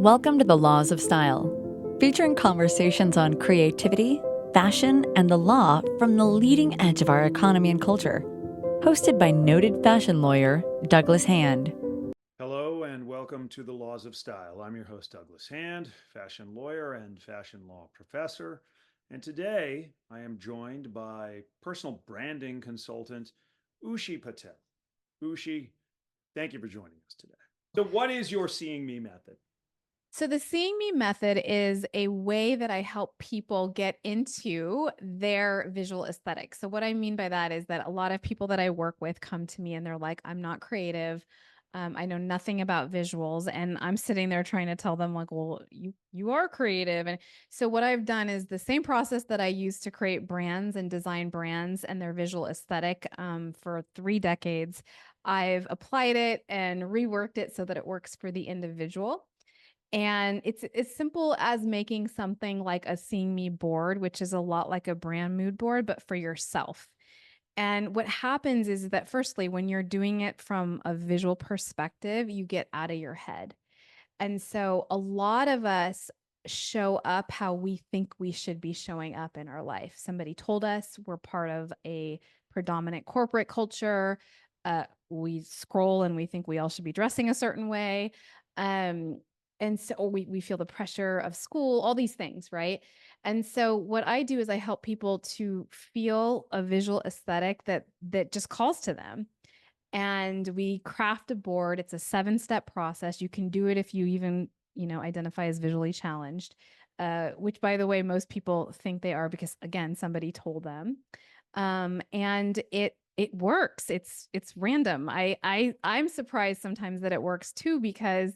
Welcome to the Laws of Style, featuring conversations on creativity, fashion, and the law from the leading edge of our economy and culture. Hosted by noted fashion lawyer Douglas Hand. Hello and welcome to the Laws of Style. I'm your host, Douglas Hand, fashion lawyer and fashion law professor. And today I am joined by personal branding consultant Ushi Patel. Ushi, thank you for joining us today. So, what is your seeing me method? So the Seeing Me method is a way that I help people get into their visual aesthetic. So what I mean by that is that a lot of people that I work with come to me and they're like, I'm not creative. I know nothing about visuals. And I'm sitting there trying to tell them like, well, you are creative. And so what I've done is the same process that I use to create brands and design brands and their visual aesthetic for 3 decades. I've applied it and reworked it so that it works for the individual. And it's as simple as making something like a Seeing Me board, which is a lot like a brand mood board, but for yourself. And what happens is that, firstly, when you're doing it from a visual perspective, you get out of your head. And so a lot of us show up how we think we should be showing up in our life. Somebody told us we're part of a predominant corporate culture. We scroll and we think we all should be dressing a certain way. Um, and so we feel the pressure of school, all these things, right? And so what I do is I help people to feel a visual aesthetic that just calls to them, and we craft a board. It's a 7-step process. You can do it if you even, identify as visually challenged, which, by the way, most people think they are because, again, somebody told them. And it works. It's random. I'm surprised sometimes that it works too, because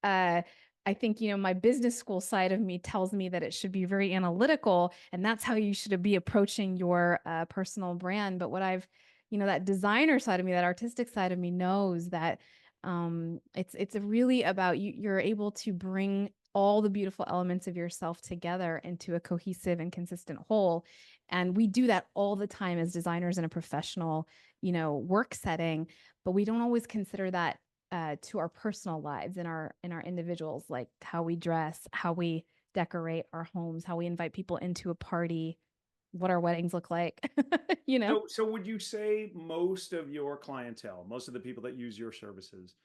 uh, I think, my business school side of me tells me that it should be very analytical, and that's how you should be approaching your personal brand. But what I've that designer side of me, that artistic side of me, knows that it's really about you're able to bring all the beautiful elements of yourself together into a cohesive and consistent whole. And we do that all the time as designers in a professional, work setting, but we don't always consider that to our personal lives, in our individuals, like how we dress, how we decorate our homes, how we invite people into a party, what our weddings look like, you know? So would you say most of your clientele, most of the people that use your services,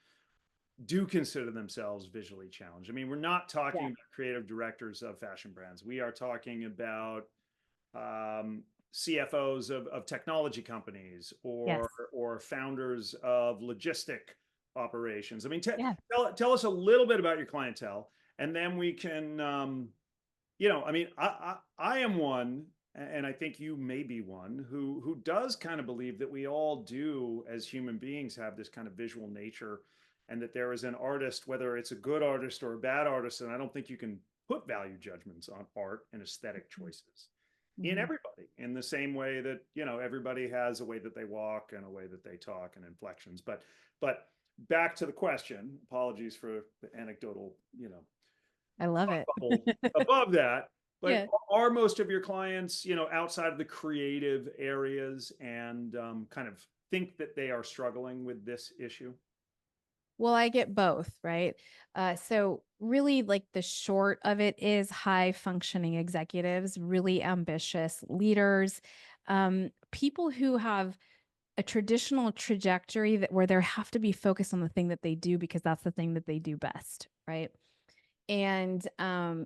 do consider themselves visually challenged? I mean, we're not talking Yeah. about creative directors of fashion brands. We are talking about CFOs of technology companies Yes. or founders of logistic operations. I mean, Yeah. tell us a little bit about your clientele, and then we can, I mean, I am one, and I think you may be one who does kind of believe that we all do, as human beings, have this kind of visual nature, and that there is an artist, whether it's a good artist or a bad artist, and I don't think you can put value judgments on art and aesthetic choices in Mhm. everybody, in the same way that everybody has a way that they walk and a way that they talk and inflections. But back to the question. Apologies for the anecdotal, I love it. bubble above that. But Yeah. are most of your clients, outside of the creative areas and kind of think that they are struggling with this issue? Well, I get both, right? So really, like, the short of it is high functioning executives, really ambitious leaders, people who have a traditional trajectory that where they have to be focused on the thing that they do because that's the thing that they do best, right? And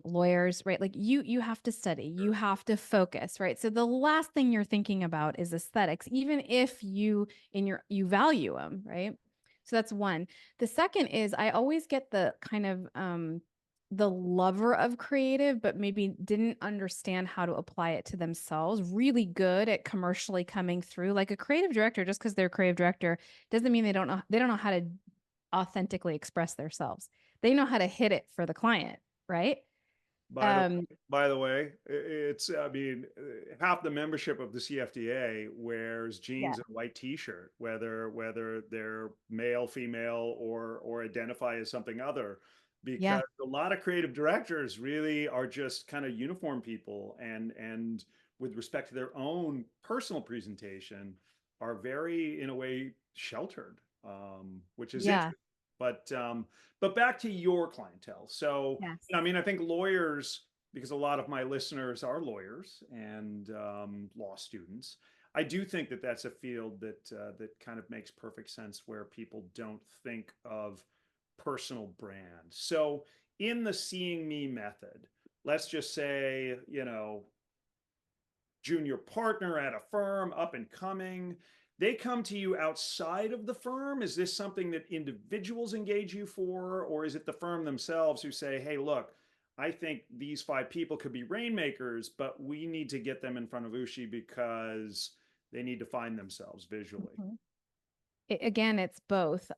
lawyers, right? Like, you have to study, you have to focus, right? So the last thing you're thinking about is aesthetics, even if you value them, right? So that's one. The second is, I always get the kind of the lover of creative, but maybe didn't understand how to apply it to themselves, really good at commercially coming through. Like, a creative director, just because they're a creative director doesn't mean they don't know how to authentically express themselves. They know how to hit it for the client, right? By the Um, by the way, it's, I mean, half the membership of the CFDA wears yeah, jeans and a white T-shirt, whether they're male, female, or identify as something other, yeah, because a lot of creative directors really are just kind of uniform people, and with respect to their own personal presentation, are very, in a way, sheltered, which is yeah. interesting. But back to your clientele. So, Yes. I mean, I think lawyers, because a lot of my listeners are lawyers and law students, I do think that that's a field that kind of makes perfect sense where people don't think of personal brand. So, in the seeing me method, let's just say, junior partner at a firm, up and coming, they come to you outside of the firm? Is this something that individuals engage you for, or is it the firm themselves who say, hey, look, I think these 5 people could be rainmakers, but we need to get them in front of Ushi because they need to find themselves visually? Mhm. Again, it's both.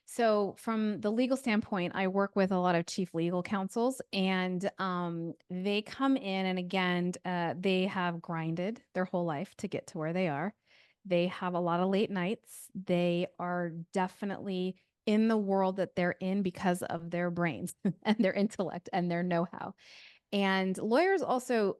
So from the legal standpoint, I work with a lot of chief legal counsels, and they come in, and again, they have grinded their whole life to get to where they are. They have a lot of late nights. They are definitely in the world that they're in because of their brains and their intellect and their know-how. And lawyers also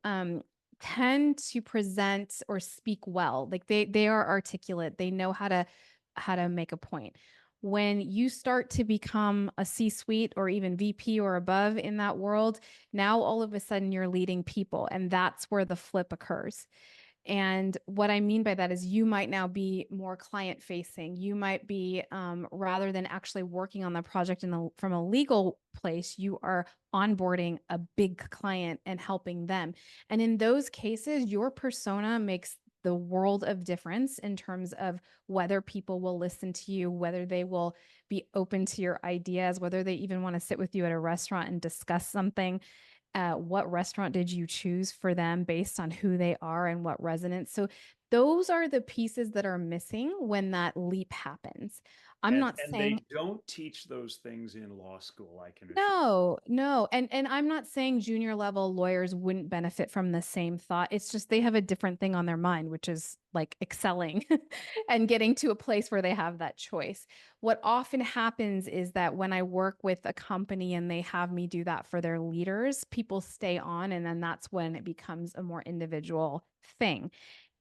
tend to present or speak well. Like they are articulate. They know how to make a point. When you start to become a C-suite or even VP or above in that world, now all of a sudden you're leading people, and that's where the flip occurs. And what I mean by that is you might now be more client facing. You might be, rather than actually working on the project from a legal place, you are onboarding a big client and helping them. And in those cases, your persona makes the world of difference in terms of whether people will listen to you, whether they will be open to your ideas, whether they even want to sit with you at a restaurant and discuss something. What restaurant did you choose for them based on who they are and what resonance? So those are the pieces that are missing when that leap happens. I'm not And saying they don't teach those things in law school, I can assure no, no. And I'm not saying junior level lawyers wouldn't benefit from the same thought. It's just they have a different thing on their mind, which is like excelling and getting to a place where they have that choice. What often happens is that when I work with a company and they have me do that for their leaders, people stay on, and then that's when it becomes a more individual thing.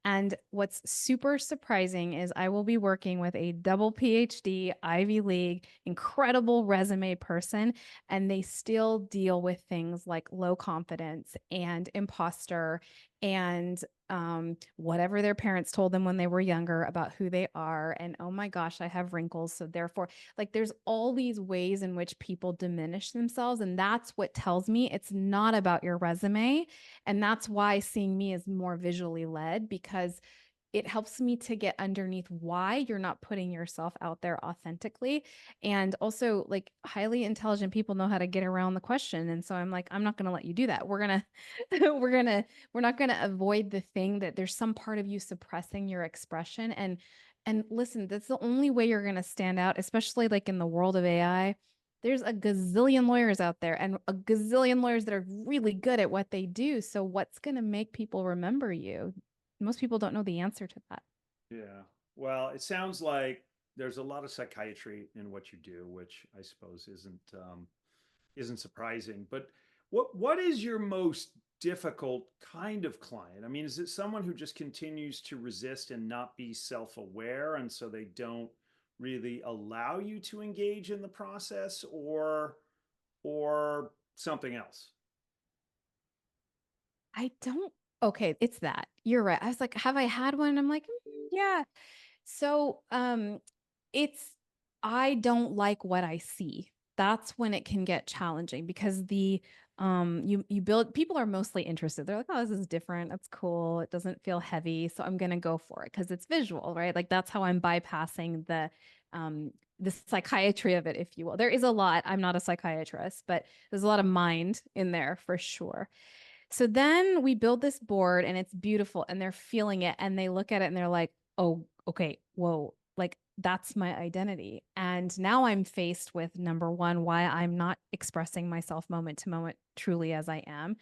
And what's super surprising is I will be working with a double PhD, Ivy League, incredible resume person, and they still deal with things like low confidence and imposter and whatever their parents told them when they were younger about who they are. And oh my gosh, I have wrinkles. So therefore, like there's all these ways in which people diminish themselves. And that's what tells me it's not about your resume. And that's why seeing me is more visually led, because it helps me to get underneath why you're not putting yourself out there authentically. And also, like, highly intelligent people know how to get around the question. And so I'm like, I'm not going to let you do that. We're not going to avoid the thing that there's some part of you suppressing your expression. And listen, that's the only way you're going to stand out, especially like in the world of AI. There's a gazillion lawyers out there and a gazillion lawyers that are really good at what they do. So what's going to make people remember you? Most people don't know the answer to that. Yeah. Well, it sounds like there's a lot of psychiatry in what you do, which I suppose isn't surprising. But what is your most difficult kind of client? I mean, is it someone who just continues to resist and not be self-aware, and so they don't really allow you to engage in the process, or something else? I don't, okay, it's that. You're right. I was like, have I had one? I'm like, yeah. So, it's I don't like what I see. That's when it can get challenging because you build people are mostly interested. They're like, "Oh, this is different. That's cool. It doesn't feel heavy, so I'm going to go for it because it's visual, right?" Like that's how I'm bypassing the psychiatry of it, if you will. There is a lot. I'm not a psychiatrist, but there's a lot of mind in there for sure. So then we build this board and it's beautiful and they're feeling it and they look at it and they're like, oh, okay, whoa, like that's my identity. And now I'm faced with number one, why I'm not expressing myself moment to moment truly as I am.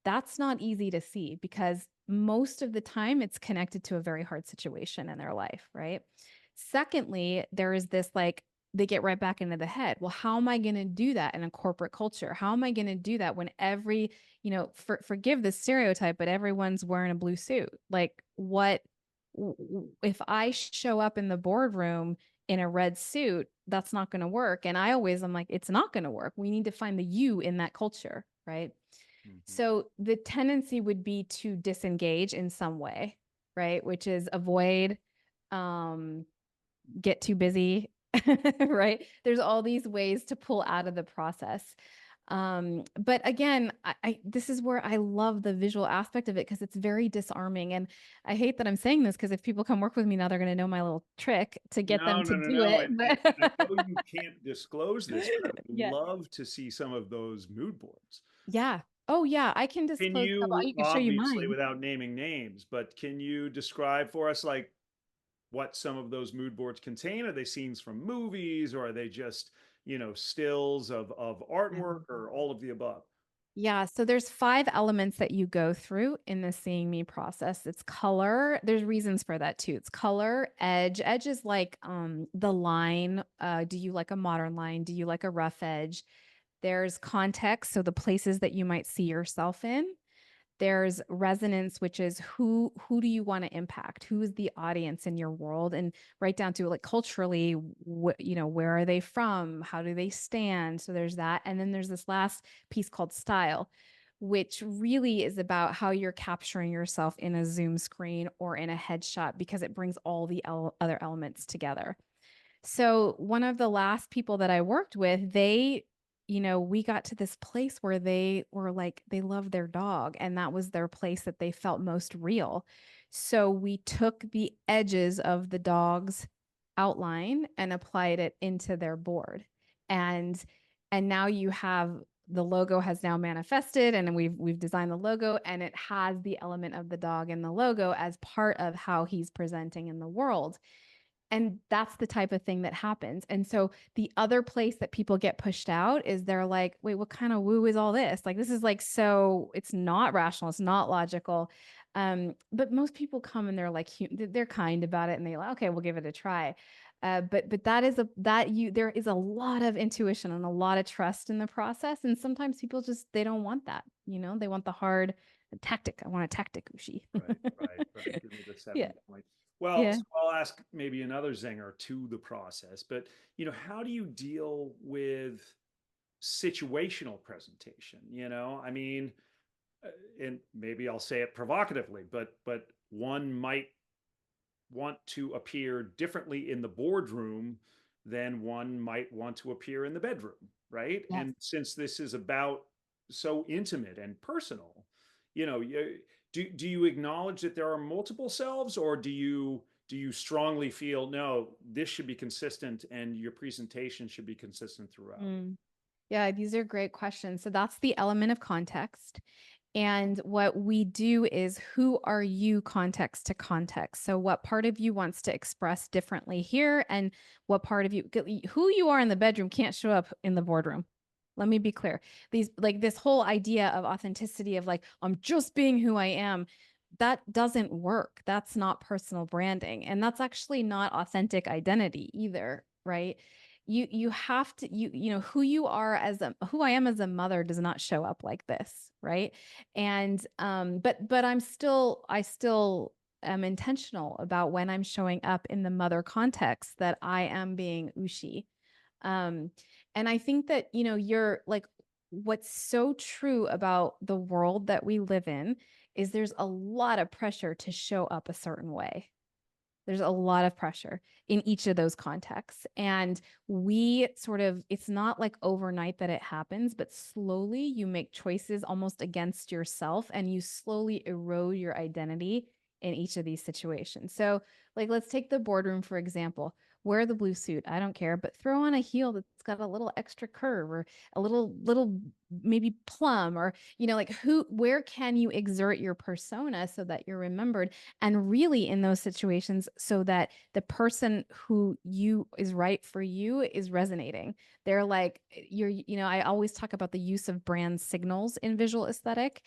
That's not easy to see because most of the time it's connected to a very hard situation in their life, right? Secondly, there is this like, they get right back into the head. Well, how am I going to do that in a corporate culture? How am I going to do that when forgive the stereotype, but everyone's wearing a blue suit? Like, if I show up in the boardroom in a red suit, that's not going to work. And I'm like, it's not going to work. We need to find the you in that culture, right? Mhm. So the tendency would be to disengage in some way, right? Which is avoid, um, get too busy, right? There's all these ways to pull out of the process. But again, this is where I love the visual aspect of it because it's very disarming. And I hate that I'm saying this because if people come work with me now, they're going to know my little trick to get them No, to no, no, do no. it. And I know you can't disclose this, but I would Yeah. love to see some of those mood boards. Yeah. Oh, yeah. I can Can disclose stuff. you, I can show you obviously, mine. without naming names, but can you describe for us like what some of those mood boards contain? Are they scenes from movies, or are they just, stills of Yeah. artwork, or all of the above? Yeah, so there's 5 elements that you go through in the seeing me process. It's color. There's reasons for that too. It's color, edge. Edge is like the line. Do you like a modern line? Do you like a rough edge? There's context, so the places that you might see yourself in. There's resonance, which is who do you want to impact? Who is the audience in your world? And right down to like culturally, where are they from? How do they stand? So there's that. And then there's this last piece called style, which really is about how you're capturing yourself in a Zoom screen or in a headshot because it brings all the other elements together. So one of the last people that I worked with, we got to this place where they were like, they loved their dog, and that was their place that they felt most real. So we took the edges of the dog's outline and applied it into their board. And now you have the logo has now manifested, and we've designed the logo, and it has the element of the dog in the logo as part of how he's presenting in the world. And that's the type of thing that happens. And so the other place that people get pushed out is they're like, wait, what kind of woo is all this? Like, this is like, so it's not rational. It's not logical. But most people come and they're like, they're kind about it. And they're like, okay, we'll give it a try. But there is a lot of intuition and a lot of trust in the process. And sometimes people they don't want that, they want the hard tactic. I want a tactic, Ushi. Right, right, right. Give me the Yeah. 7 point. Well, Yeah. so I'll ask maybe another zinger to the process, but how do you deal with situational presentation? I mean, and maybe I'll say it provocatively, but one might want to appear differently in the boardroom than one might want to appear in the bedroom, right? Yes. And since this is about so intimate and personal, do you acknowledge that there are multiple selves, or do you strongly feel no, this should be consistent and your presentation should be consistent throughout? Mm. Yeah, these are great questions. So that's the element of context. And what we do is who are you context to context? So what part of you wants to express differently here and what part of you who you are in the bedroom can't show up in the boardroom. Let me be clear. This whole idea of authenticity of like I'm just being who I am, that doesn't work. That's not personal branding and that's actually not authentic identity either, right? You have to who you are who I am as a mother does not show up like this, right? And but I still am intentional about when I'm showing up in the mother context that I am being Ushi. um and I think that you're like what's so true about the world that we live in is there's a lot of pressure to show up a certain way. There's a lot of pressure in each of those contexts. And it's not like overnight that it happens, but slowly you make choices almost against yourself and you slowly erode your identity in each of these situations. So, like, let's take the boardroom, for example. Wear the blue suit. I don't care, but throw on a heel that's got a little extra curve or a little maybe plum or, like where can you exert your persona so that you're remembered? And really in those situations so that the person who you is right for you is resonating. They're like I always talk about the use of brand signals in visual aesthetic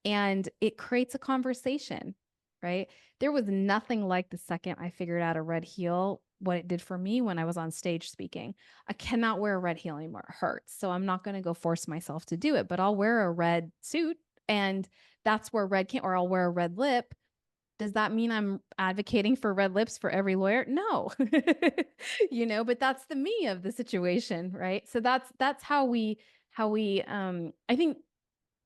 and it creates a conversation, right? There was nothing like the second I figured out a red heel what it did for me when I was on stage speaking. I cannot wear a red heel anymore. It hurts. So I'm not going to go force myself to do it, but I'll wear a red suit and that's where red can or I'll wear a red lip Does that mean I'm advocating for red lips for every lawyer? No. But that's the me of the situation, right? So that's how we I think,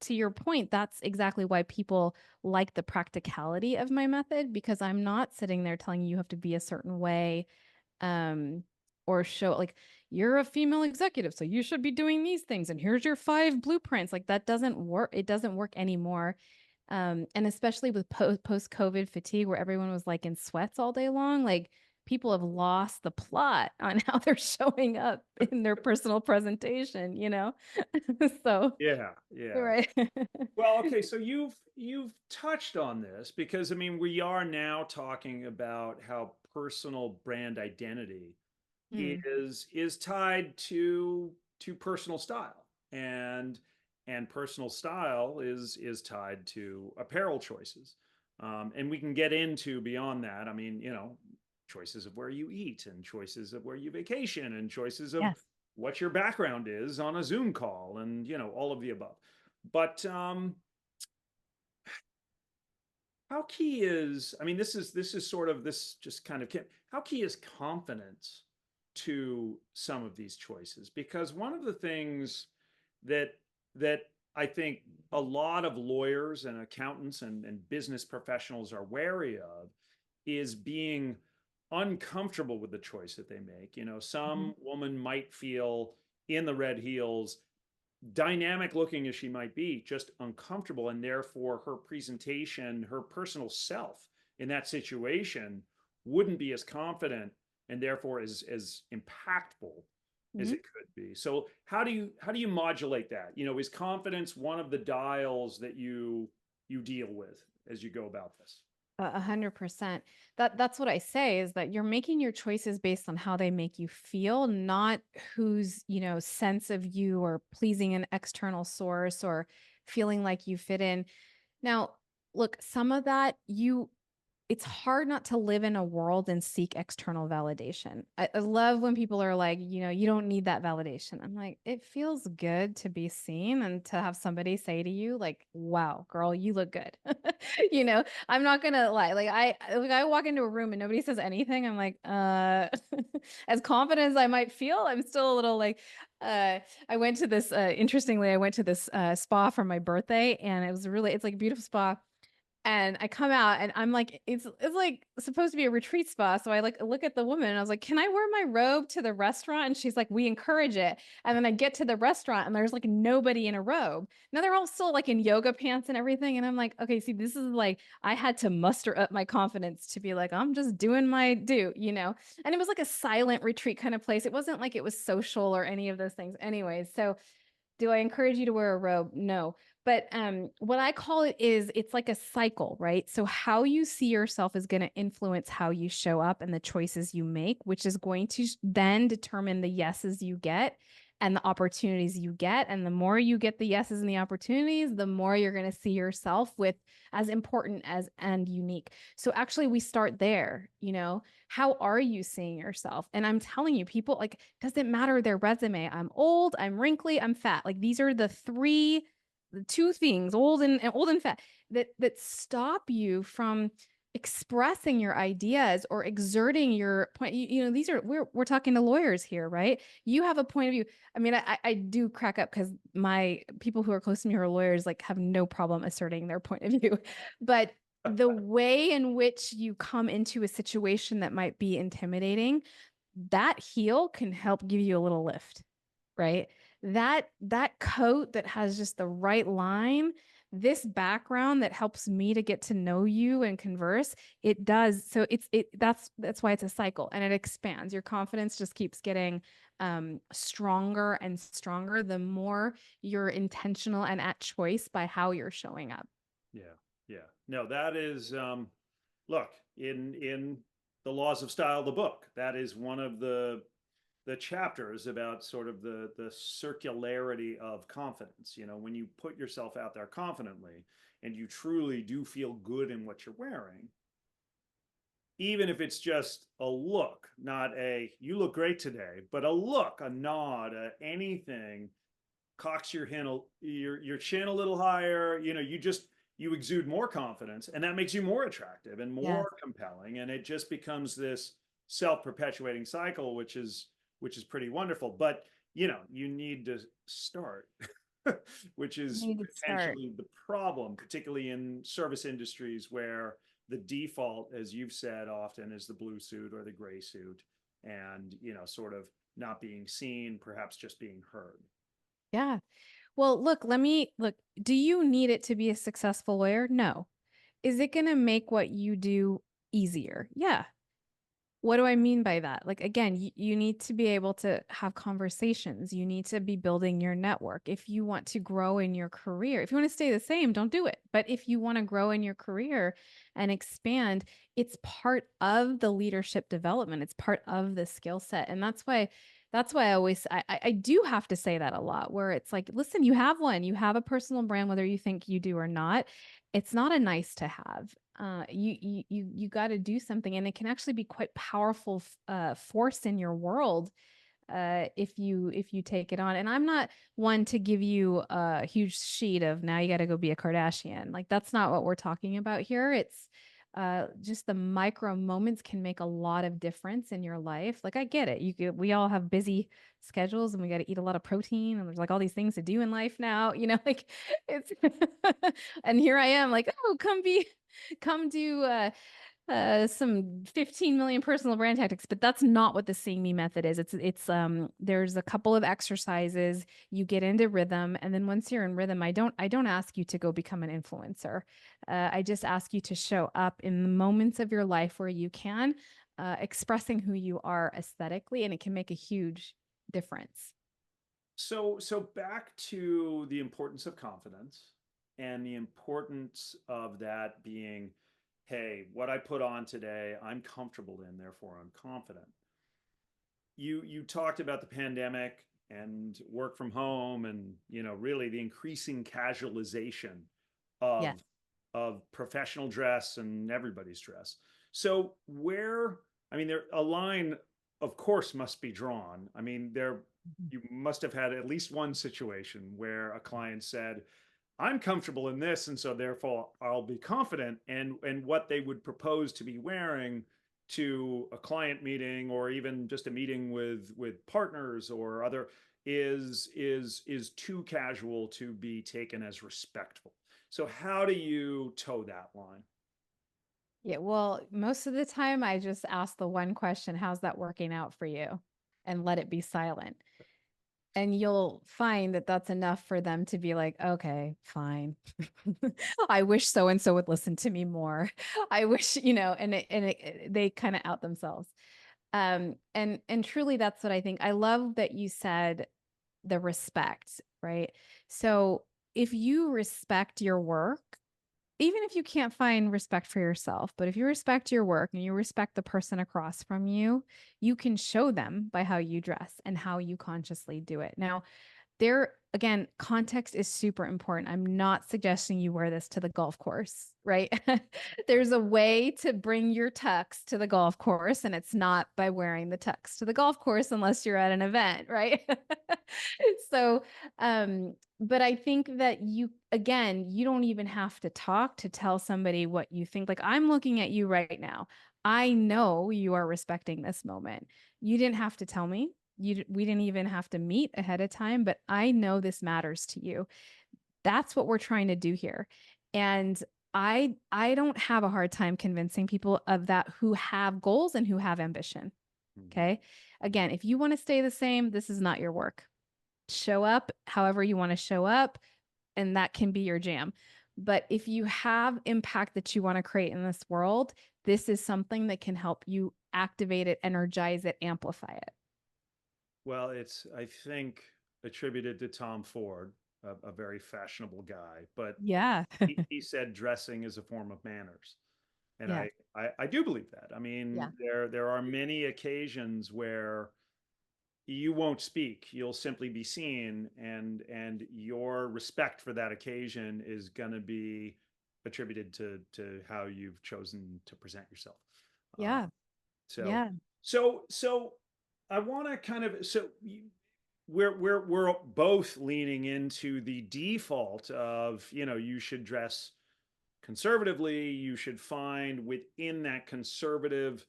to your point, that's exactly why people like the practicality of my method, because I'm not sitting there telling you you have to be a certain way, um or show like you're a female executive so you should be doing these things and here's your 5 blueprints. Like that doesn't work. It doesn't work anymore. And especially with post COVID fatigue where everyone was like in sweats all day long, like people have lost the plot on how they're showing up in their personal presentation. So Yeah, yeah. right. Well, okay, so you've touched on this because I mean we are now talking about how personal brand identity Mm, is tied to personal style, and personal style is tied to apparel choices, and we can get into beyond that. I mean, choices of where you eat and choices of where you vacation and choices of yes. what your background is on a Zoom call, and all of the above. But how key is, I mean, this is sort of this just kind of how key is confidence to some of these choices? Because one of the things that that I think a lot of lawyers and accountants and business professionals are wary of is being uncomfortable with the choice that they make. Mhm. Some woman might feel in the red heels, dynamic looking as she might be, just uncomfortable, and therefore her presentation, her personal self in that situation wouldn't be as confident and therefore as impactful as Mhm. it could be. So how do you modulate that? Is confidence one of the dials that you deal with as you go about this? 100%. That's what I say is that you're making your choices based on how they make you feel, not whose, sense of you or pleasing an external source or feeling like you fit in. Now, look, some of that it's hard not to live in a world and seek external validation. I love when people are like, you don't need that validation. I'm like, it feels good to be seen and to have somebody say to you, like, wow, girl, you look good. I'm not gonna lie. Like I walk into a room and nobody says anything. I'm like, as confident as I might feel, I'm still a little like, I went to this, interestingly, I went to this spa for my birthday and it's like a beautiful spa, and I come out and I'm like, it's like supposed to be a retreat spa. So I like look at the woman and I was like, can I wear my robe to the restaurant? And she's like, we encourage it. And then I get to the restaurant and there's like nobody in a robe. Now they're all still like in yoga pants and everything. And I'm like, okay, see, this is like, I had to muster up my confidence to be like, I'm just doing my do. And it was like a silent retreat kind of place. It wasn't like it was social or any of those things. Anyways, so do I encourage you to wear a robe? No. But what I call it is it's like a cycle, right? So how you see yourself is going to influence how you show up and the choices you make, which is going to then determine the yeses you get and the opportunities you get. And the more you get the yeses and the opportunities, the more you're going to see yourself with as important as and unique. So actually we start there. How are you seeing yourself? And I'm telling you, people like, doesn't matter their resume. I'm old, I'm wrinkly, I'm fat. Like these are the two things, old and fat, that stop you from expressing your ideas or exerting your point. These are we're talking to lawyers here, right? You have a point of view. I mean, I do crack up because my people who are close to me who are lawyers like have no problem asserting their point of view. But the way in which you come into a situation that might be intimidating, that heel can help give you a little lift, right? That coat that has just the right line, this background that helps me to get to know you and converse, it does. So that's why it's a cycle and it expands. Your confidence just keeps getting stronger and stronger the more you're intentional and at choice by how you're showing up. Yeah, yeah. No, that is look, in the Laws of Style, the book, that is one of the chapters about sort of the circularity of confidence. When you put yourself out there confidently and you truly do feel good in what you're wearing, even if it's just a look, not a you look great today, but a look, a nod, anything cocks your chin a little higher. You just you exude more confidence, and that makes you more attractive and Yes. more compelling, and it just becomes this self-perpetuating cycle, which is pretty wonderful. But you need to start, which You is need to start. potentially the problem, particularly in service industries where the default, as you've said, often is the blue suit or the gray suit, and sort of not being seen, perhaps just being heard. Yeah. Well, look, let me look. Do you need it to be a successful lawyer? No. Is it going to make what you do easier? Yeah. What do I mean by that? Like, again, you need to be able to have conversations. You need to be building your network. If you want to grow in your career, if you want to stay the same, don't do it. But if you want to grow in your career and expand, it's part of the leadership development. It's part of the skill set. And that's why I do have to say that a lot, where it's like, listen, you have one, you have a personal brand, whether you think you do or not. It's not a nice to have. You got to do something, and it can actually be quite powerful force in your world if you take it on. And I'm not one to give you a huge sheet of now you got to go be a Kardashian. Like that's not what we're talking about here. It's just the micro moments can make a lot of difference in your life. Like I get it. We all have busy schedules and we got to eat a lot of protein and there's like all these things to do in life now, like it's and here I am like, oh, come do some 15 million personal brand tactics, but that's not what the Seeing Me method is. It's there's a couple of exercises, you get into rhythm, and then once you're in rhythm, I don't ask you to go become an influencer. I just ask you to show up in the moments of your life where you can, expressing who you are aesthetically, and it can make a huge difference. So back to the importance of confidence and the importance of that being, hey, what I put on today, I'm comfortable in, therefore I'm confident. You talked about the pandemic and work from home and really the increasing casualization Yes. of professional dress and everybody's dress. So I mean, there a line, of course, must be drawn. I mean, you must have had at least one situation where a client said, I'm comfortable in this, and so therefore I'll be confident. And what they would propose to be wearing to a client meeting or even just a meeting with partners or other is too casual to be taken as respectful. So how do you toe that line? Yeah, well, most of the time I just ask the one question, how's that working out for you? And let it be silent. And you'll find that that's enough for them to be like, okay, fine. I wish so and so would listen to me more. I wish, they kind of out themselves. And truly that's what I think. I love that you said the respect, right? So if you respect your work, even if you can't find respect for yourself, but if you respect your work and you respect the person across from you, you can show them by how you dress and how you consciously do it. Now, there again, context is super important. I'm not suggesting you wear this to the golf course, right? There's a way to bring your tux to the golf course, and it's not by wearing the tux to the golf course unless you're at an event, right? so but I think that you don't even have to talk to tell somebody what you think. Like I'm looking at you right now. I know you are respecting this moment. You didn't have to tell me. We didn't even have to meet ahead of time, but I know this matters to you. That's what we're trying to do here. And I don't have a hard time convincing people of that who have goals and who have ambition. Mhm. Okay. Again, if you want to stay the same, this is not your work. Show up however you want to show up, and that can be your jam. But if you have impact that you want to create in this world, this is something that can help you activate it, energize it, amplify it. Well, it's, I think, attributed to Tom Ford, a very fashionable guy, but Yeah. he said dressing is a form of manners. And Yes. I do believe that. I mean, Yeah. there are many occasions where you won't speak, you'll simply be seen, and your respect for that occasion is going to be attributed to how you've chosen to present yourself. uh, Yeah. so Yeah. so I want to kind of, we're both leaning into the default of, you should dress conservatively, you should find within that conservative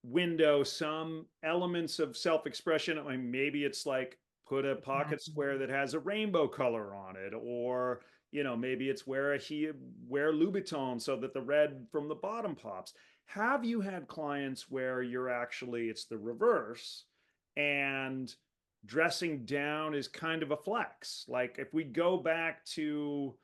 window some elements of self-expression. I mean, maybe it's like put a pocket square that has a rainbow color on it, or maybe it's wear Louboutin so that the red from the bottom pops. Have you had clients where you're actually it's the reverse and dressing down is kind of a flex? Like if we go back to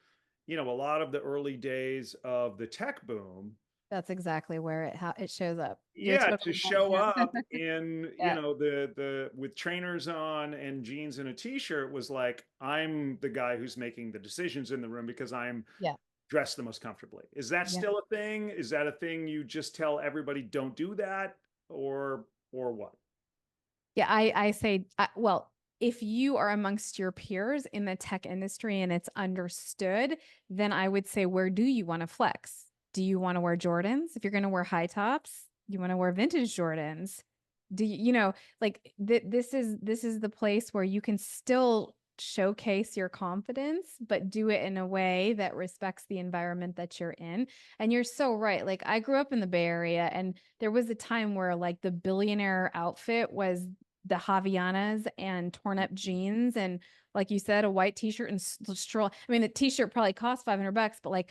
a lot of the early days of the tech boom, That's exactly where it shows up. You're yeah, to totally show right. up in Yeah. the with trainers on and jeans and a t-shirt was like, I'm the guy who's making the decisions in the room because I'm Yeah. dressed the most comfortably. Is that Yeah. still a thing? Is that a thing you just tell everybody don't do that, or what? Yeah, I say, well, if you are amongst your peers in the tech industry and it's understood, then I would say, where do you want to flex? Do you want to wear Jordans? If you're going to wear high tops, you want to wear vintage Jordans. Do you, like this is the place where you can still showcase your confidence, but do it in a way that respects the environment that you're in. And you're so right. Like I grew up in the Bay Area, and there was a time where like the billionaire outfit was the Havianas and torn up jeans, and like you said, a white t-shirt and stroll. I mean, the t-shirt probably cost $500, but like,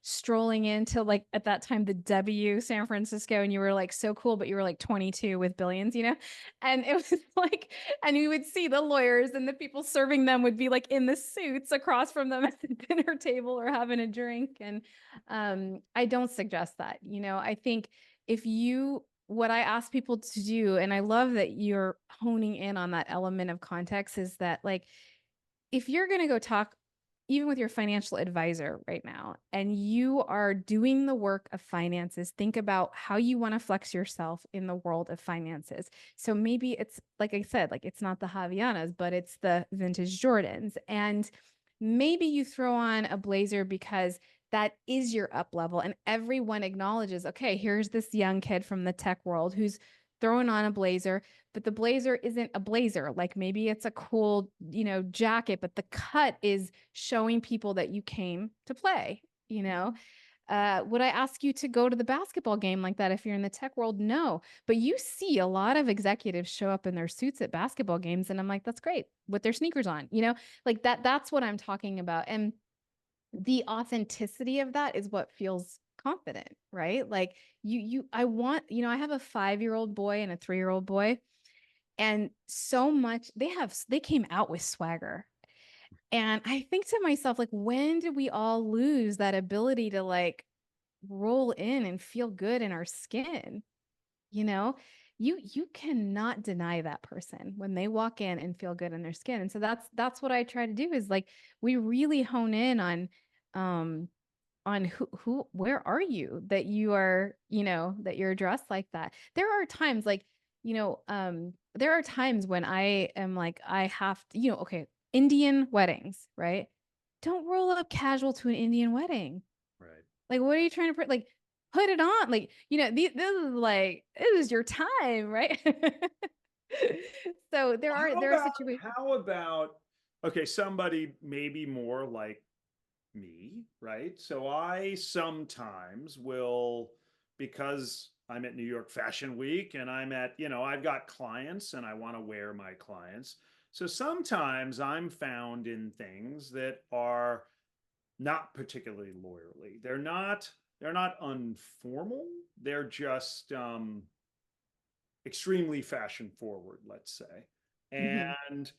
strolling into like at that time, the W San Francisco, and you were like so cool, but you were like 22 with billions, and it was like, and you would see the lawyers and the people serving them would be like in the suits across from them at the dinner table or having a drink. And I don't suggest that. I think if you what I ask people to do, and I love that you're honing in on that element of context, is that like, if you're going to go talk even with your financial advisor right now, and you are doing the work of finances, think about how you want to flex yourself in the world of finances. So maybe it's, like I said, like it's not the Havianas, but it's the vintage Jordans. And maybe you throw on a blazer because that is your up level, and everyone acknowledges, okay, here's this young kid from the tech world who's throwing on a blazer, but the blazer isn't a blazer. Like maybe it's a cool, jacket, but the cut is showing people that you came to play. Would I ask you to go to the basketball game like that if you're in the tech world? No, but you see a lot of executives show up in their suits at basketball games, and I'm like, that's great, with their sneakers on, like that's what I'm talking about. And the authenticity of that is what feels confident, right? Like I want, I have a 5-year-old boy and a 3-year-old boy, and so much they came out with swagger. And I think to myself, like, when did we all lose that ability to like roll in and feel good in our skin? You cannot deny that person when they walk in and feel good in their skin. And so that's what I try to do, is like, we really hone in um on where are you, that you are, that you're dressed like that. There are times like, there are times when I am like, I have to, okay, Indian weddings, right? Don't roll up casual to an Indian wedding. Right. Like, what are you trying to put? Like, put it on. Like, this is your time, right? So Well, there are situations. how about okay, somebody maybe more like me, right? So I sometimes will, because I'm at New York Fashion Week and I've got clients and I want to wear my clients. So sometimes I'm found in things that are not particularly lawyerly. They're not unformal. They're just extremely fashion forward, let's say. Mhm. And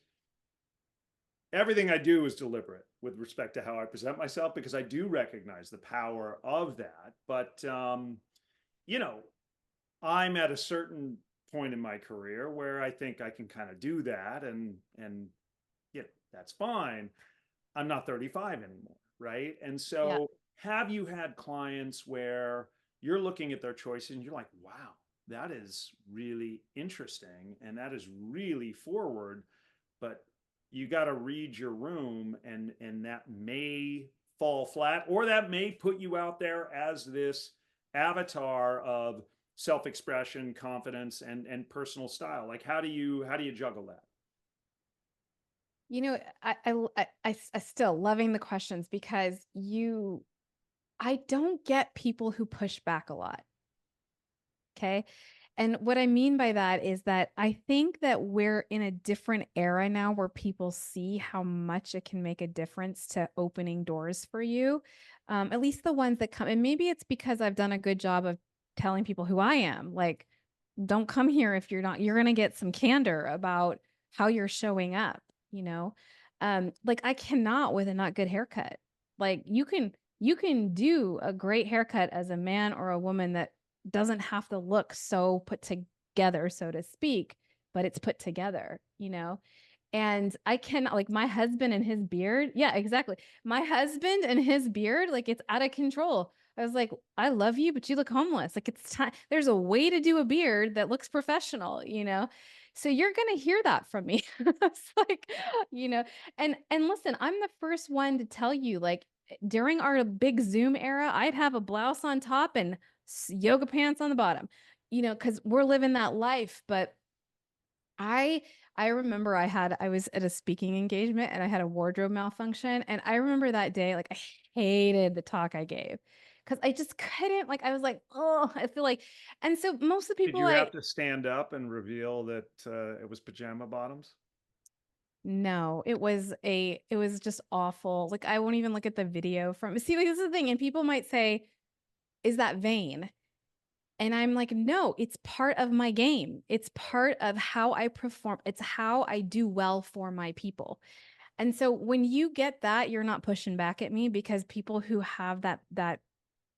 everything I do is deliberate with respect to how I present myself because I do recognize the power of that. But you know, I'm at a certain point in my career where I think I can kind of do that, and that's fine. I'm not 35 anymore, right? And Yeah. so, have you had clients where you're looking at their choices and you're like, wow, that is really interesting and that is really forward, but you got to read your room, and that may fall flat, or that may put you out there as this avatar of self-expression, confidence, and personal style. Like, how do you juggle that? I still loving the questions, because I don't get people who push back a lot. Okay. And what I mean by that is that I think that we're in a different era now where people see how much it can make a difference to opening doors for you. At least the ones that come, and maybe it's because I've done a good job of telling people who I am. Like, don't come here if you're not, you're going to get some candor about how you're showing up, you know? Like I cannot with a not good haircut. Like you can do a great haircut as a man or a woman that doesn't have to look so put together, so to speak, but it's put together, you know? And I can like my husband and his beard. Yeah, exactly. My husband and his beard, like it's out of control. I was like, I love you, but you look homeless. Like it's time. There's a way to do a beard that looks professional, you know? So you're gonna hear that from me. It's like, you know, and listen, I'm the first one to tell you, like during our big Zoom era, I'd have a blouse on top and yoga pants on the bottom, you know, because we're living that life. But I I remember I was at a speaking engagement and I had a wardrobe malfunction. And I remember that day, like I hated the talk I gave because I just couldn't, like, I was like, oh, I feel like, and so most of the Did people you have to stand up and reveal that it was pajama bottoms? no, it was just awful. Like I won't even look at the video from, see, like this is the thing. And people might say, is that vain? And I'm like, no, it's part of my game. It's part of how I perform. It's how I do well for my people. And so when you get that, you're not pushing back at me because people who have that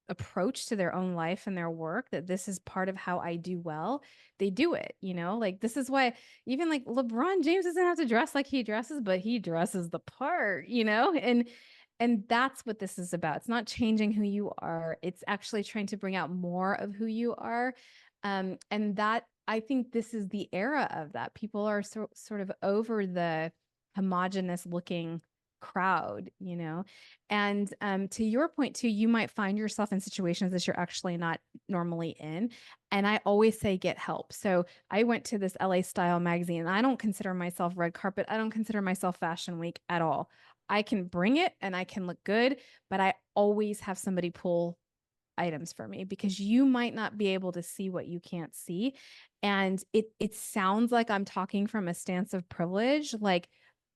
approach to their own life and their work, that this is part of how I do well, they do it, you know? Like this is why even like LeBron James doesn't have to dress like he dresses, but he dresses the part, you know? And that's what this is about. It's not changing who you are. It's actually trying to bring out more of who you are. And that I think this is the era of that. People are sort of over the homogenous looking crowd, you know? And to your point too, you might find yourself in situations that you're actually not normally in. And I always say get help. So I went to this LA Style magazine and I don't consider myself red carpet. I don't consider myself fashion week at all. I can bring it and I can look good, but I always have somebody pull items for me because you might not be able to see what you can't see. And it sounds like I'm talking from a stance of privilege. Like,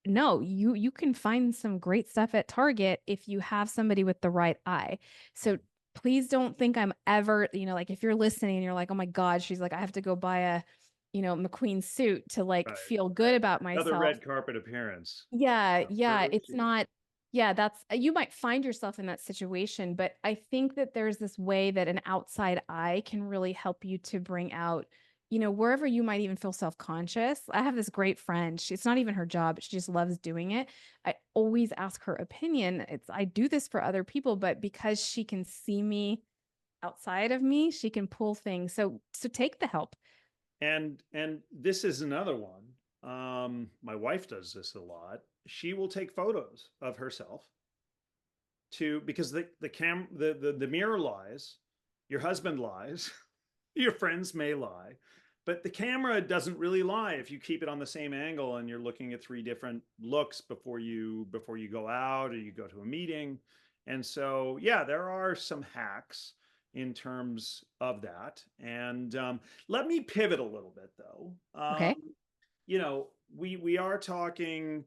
no, you can find some great stuff at Target if you have somebody with the right eye. So please don't think I'm ever, you know, like if you're listening and you're like, oh my God, she's like, I have to go buy a, you know, McQueen suit to like Right. feel good about Another myself. red carpet appearance. Yeah, yeah, Privilege. it's not, yeah, that's, you might find yourself in that situation, but I think that there's this way that an outside eye can really help you to bring out, you know, wherever you might even feel self-conscious. I have this great friend. It's not even her job, she just loves doing it. I always ask her opinion. I do this for other people, but because she can see me outside of me, she can pull things. So take the help. And this is another one. My wife does this a lot. She will take photos of herself to because the mirror lies, your husband lies, your friends may lie, but the camera doesn't really lie if you keep it on the same angle and you're looking at three different looks before you go out or you go to a meeting. And so yeah, there are some hacks in terms of that. And let me pivot a little bit though. Okay. You know, we are talking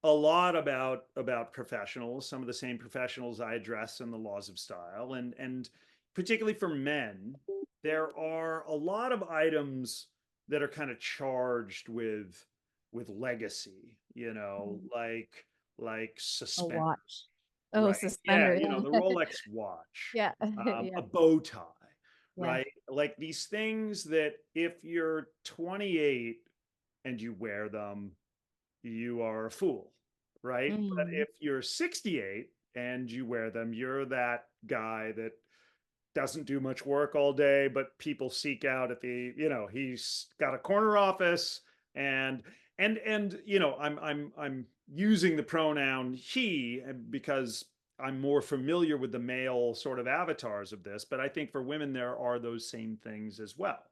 a lot about professionals, some of the same professionals I address in the laws of style, and particularly for men, there are a lot of items that are kind of charged with legacy, you know, Mhm. like A watch. suspenders, Oh, right? Yeah, suspender. you know, the Yeah. Rolex watch, Yeah. a Yeah. bow tie, Yeah. right? Like these things that if you're 28 and you wear them, you are a fool, right? But Mhm. if you're 68 and you wear them, you're that guy that doesn't do much work all day, but people seek out at he's got a corner office and I'm using the pronoun he because I'm more familiar with the male sort of avatars of this, but I think for women there are those same things as well.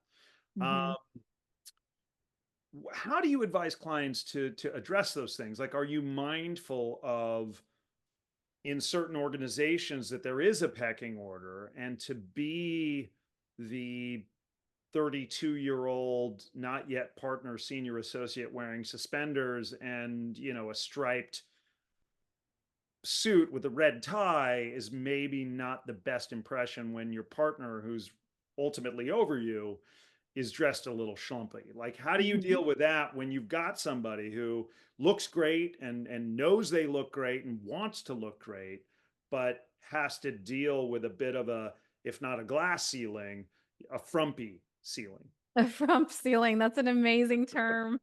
Um, Mhm. how do you advise clients to address those things? Like, are you mindful of in certain organizations that there is a pecking order, and to be the 32-year-old, not yet partner senior associate wearing suspenders and, a striped suit with a red tie is maybe not the best impression when your partner, who's ultimately over you, is dressed a little schlumpy. Like, how do you Mhm. deal with that when you've got somebody who looks great and knows they look great and wants to look great, but has to deal with a bit of a, if not a glass ceiling, a frumpy ceiling? A frump ceiling. That's an amazing term.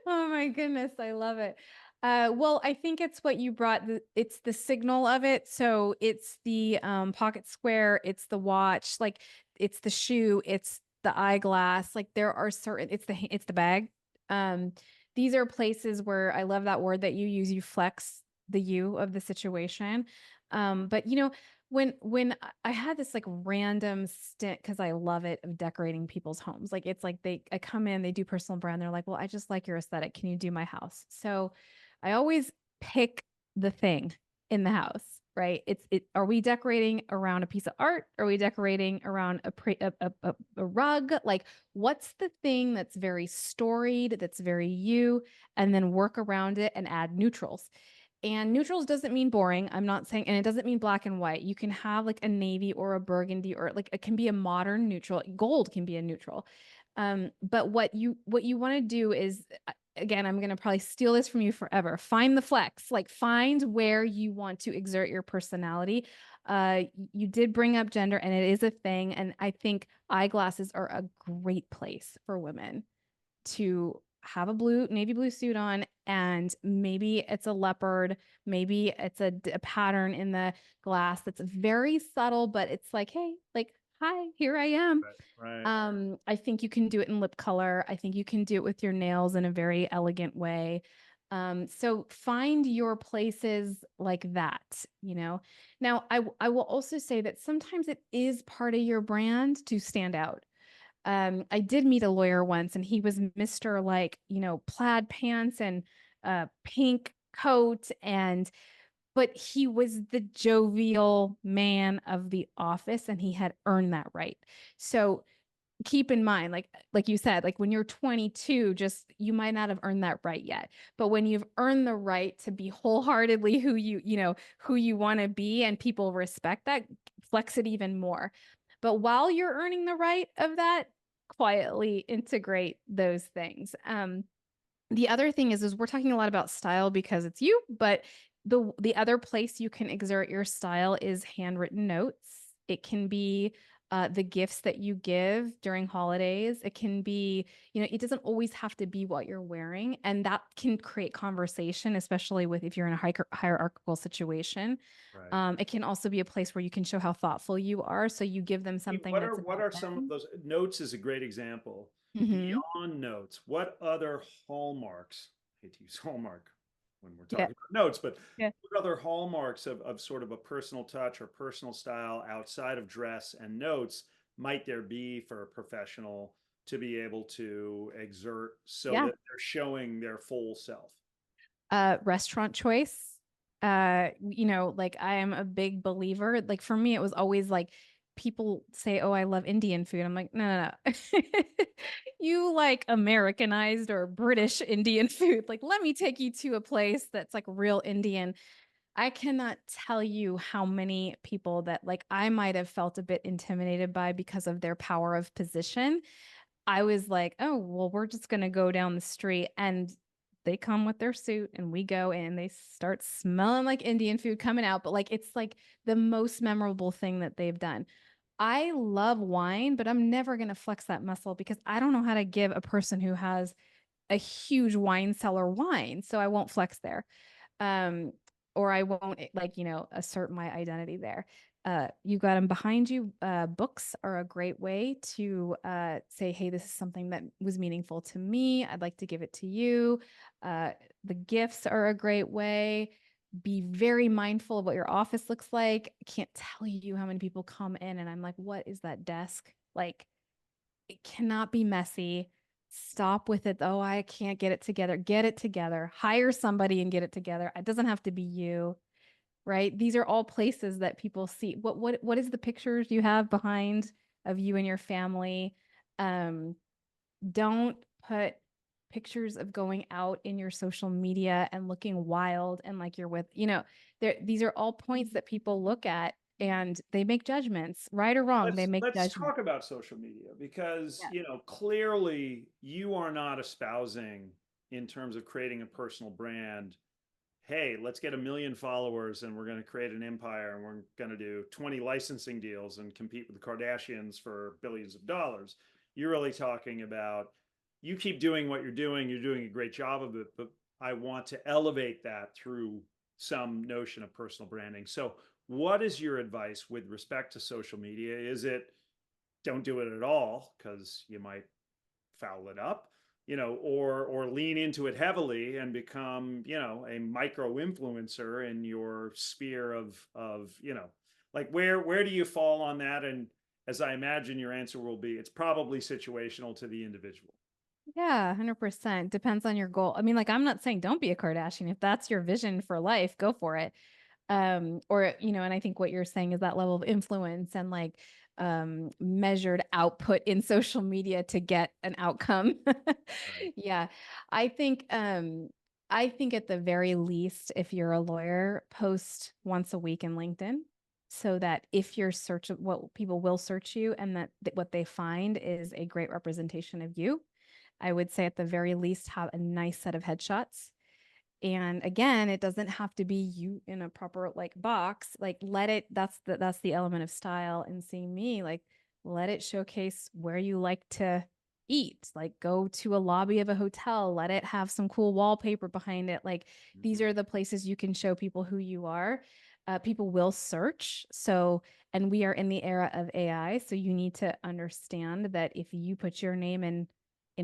Oh my goodness, I love it. Well, I think it's what you brought. It's the signal of it. So it's the pocket square, it's the watch, like it's the shoe, it's the eyeglass. Like there are certain. It's the bag. Um, these are places where I love that word that you use. You flex the you of the situation. But when I had this like random stint because I love it of decorating people's homes. Like it's like I come in, they do personal brand. They're like, well, I just like your aesthetic. Can you do my house? So I always pick the thing in the house, right? Are we decorating around a piece of art? Are we decorating around a rug? Like what's the thing that's very storied, that's very you, and then work around it and add neutrals. And neutrals doesn't mean boring. I'm not saying, and it doesn't mean black and white. You can have like a navy or a burgundy, or like it can be a modern neutral. Gold can be a neutral. But what you want to do is, again, I'm going to probably steal this from you forever. Find the flex, like find where you want to exert your personality. You did bring up gender, and it is a thing. And I think eyeglasses are a great place for women to have a navy blue suit on, and maybe it's a leopard, maybe it's a pattern in the glass that's very subtle, but it's like, hey, like, hi, here I am. Right. I think you can do it in lip color. I think you can do it with your nails in a very elegant way. So find your places like that. Now I will also say that sometimes it is part of your brand to stand out. I did meet a lawyer once, and he was Mr. like, plaid pants and pink coat, but he was the jovial man of the office, and he had earned that right. So keep in mind, like you said, like when you're 22, just you might not have earned that right yet. But when you've earned the right to be wholeheartedly who you want to be, and people respect that, flex it even more. But while you're earning the right of that, quietly integrate those things. The other thing is we're talking a lot about style because it's you, but the other place you can exert your style is handwritten notes. It can be the gifts that you give during holidays. It can be, it doesn't always have to be what you're wearing, and that can create conversation, especially if you're in a hierarchical situation. Right. It can also be a place where you can show how thoughtful you are, so you give them something What are that's what about are some of them. those notes? Is a great example. Hmm. Beyond notes, what other hallmarks? I hate to use hallmark when we're Yeah. talking about notes, but Yeah. what other hallmarks of sort of a personal touch or personal style outside of dress and notes might there be for a professional to be able to exert so Yeah. that they're showing their full self? Restaurant choice. Like I am a big believer. Like for me, it was always like people say, "Oh, I love Indian food." I'm like, no, no, no. You like Americanized or British Indian food. Like, let me take you to a place that's like real Indian. I cannot tell you how many people that like I might have felt a bit intimidated by because of their power of position. I was like, oh, well, we're just going to go down the street, and they come with their suit, and we go in, and they start smelling like Indian food coming out. But like, it's like the most memorable thing that they've done. I love wine, but I'm never going to flex that muscle because I don't know how to give a person who has a huge wine cellar wine. So I won't flex there. Um, or I won't assert my identity there. You got them behind you. Books are a great way to say, hey, this is something that was meaningful to me. I'd like to give it to you. The gifts are a great way. Be very mindful of what your office looks like. I can't tell you how many people come in and I'm like, what is that desk? Like, it cannot be messy. Stop with it. Oh, I can't get it together. Get it together. Hire somebody and get it together. It doesn't have to be you. right? These are all places that people see. What is the pictures you have behind of you and your family? Um, don't put pictures of going out in your social media and looking wild and like you're with, these are all points that people look at and they make judgments, right or wrong, they make Let's judgments. talk about social media because, Yeah. clearly you are not espousing in terms of creating a personal brand. Hey, let's get 1 million followers and we're going to create an empire and we're going to do 20 licensing deals and compete with the Kardashians for billions of dollars. You're really talking about you keep doing what you're doing a great job of it, but I want to elevate that through some notion of personal branding. So, what is your advice with respect to social media? Is it don't do it at all because you might foul it up, or lean into it heavily and become, a micro influencer in your sphere of, like where do you fall on that? And as I imagine your answer will be, it's probably situational to the individual. Yeah, 100%. Depends on your goal. I mean, like, I'm not saying don't be a Kardashian. If that's your vision for life, go for it. Or, and I think what you're saying is that level of influence and like measured output in social media to get an outcome. Right. Yeah. I think I think at the very least, if you're a lawyer, post once a week in LinkedIn so that if you're search what people will search you and that what they find is a great representation of you. I would say at the very least have a nice set of headshots. And again, it doesn't have to be you in a proper like box. Like let it, that's the element of style and seeing me, like let it showcase where you like to eat. Like go to a lobby of a hotel, let it have some cool wallpaper behind it. Like these Mhm. are the places you can show people who you are. People will search. So, and we are in the era of AI. So you need to understand that if you put your name in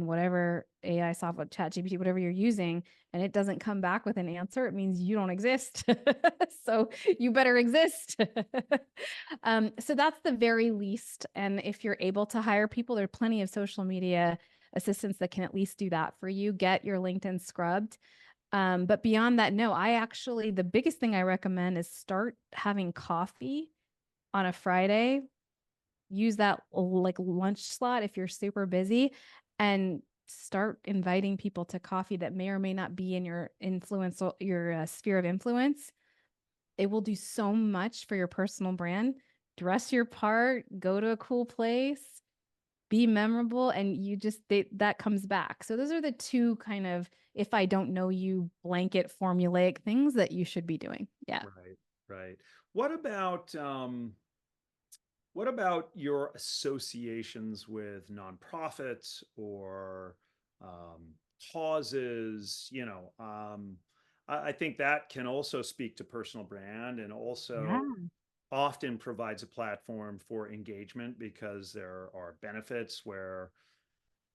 whatever AI software, chat GPT, whatever you're using, and it doesn't come back with an answer, it means you don't exist. So you better exist. So that's the very least. And if you're able to hire people, there are plenty of social media assistants that can at least do that for you. Get your LinkedIn scrubbed. But beyond that, no, the biggest thing I recommend is start having coffee on a Friday. Use that like lunch slot if you're super busy and start inviting people to coffee that may or may not be in your influence, your sphere of influence. It will do so much for your personal brand. Dress your part, go to a cool place, be memorable, and that comes back. So those are the two kind of, if I don't know you, blanket formulaic things that you should be doing. Yeah. Right, right. What about your associations with nonprofits or um, causes? I think that can also speak to personal brand and also Yeah. often provides a platform for engagement because there are benefits where,